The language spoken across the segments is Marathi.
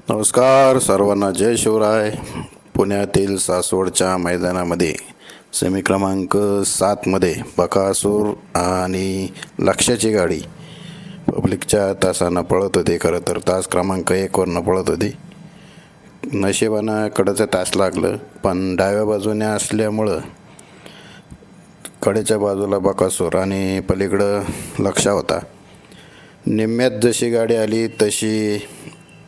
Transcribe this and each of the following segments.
नमस्कार सर्वांना, जय शिवराय. पुण्यातील सासवडच्या मैदानामध्ये सेमी क्रमांक 7मध्ये बकासूर आणि लक्ष्याची गाडी पब्लिकच्या तासानं पळत होती. खरं तर तास क्रमांक 1वरनं पळत होती. नशिबानं कडेचं तास लागलं, पण डाव्या बाजूने असल्यामुळं कडेच्या बाजूला बकासूर आणि पलीकडं लक्ष्या होता. निम्म्यात जशी गाडी आली तशी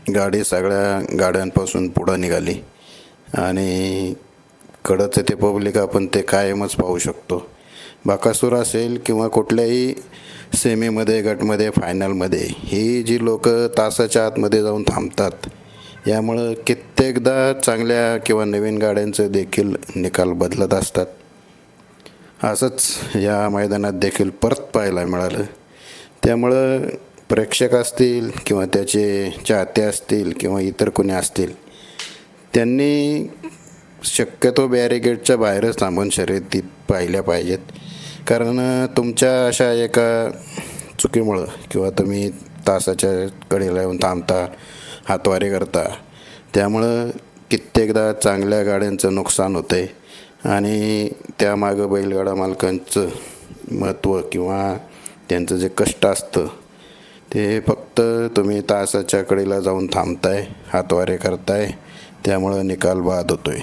गाडी सगळ्या गाड्यांपासून पुढं निघाली आणि कडचं ते पब्लिक आपण ते कायमच पाहू शकतो. बकासूर असेल किंवा कुठल्याही सेमीमध्ये, गटमध्ये, फायनलमध्ये ही जी लोक तासाच्या आतमध्ये जाऊन थांबतात, यामुळं कित्येकदा चांगल्या किंवा नवीन गाड्यांचं देखील निकाल बदलत असतात. असंच या मैदानात देखील परत पाहायला मिळालं. त्यामुळं प्रेक्षक असतील किंवा त्याचे चाहते असतील किंवा इतर कोणी असतील, त्यांनी शक्यतो बॅरिगेटच्या बाहेरच थांबून शर्यती पाहिल्या पाहिजेत. कारण तुमच्या अशा एका चुकीमुळं किंवा तुम्ही तासाच्या कडेला येऊन थांबता, हातवारे करता, त्यामुळं कित्येकदा चांगल्या गाड्यांचं नुकसान होतं आहे आणि त्यामागं बैलगाडा मालकांचं महत्त्व किंवा त्यांचं जे कष्ट असतं ते फक्त तुम्ही तासाच्या कडेला जाऊन थांबताय, हातवारे करताय, त्यामुळं निकाल बाद होतो आहे.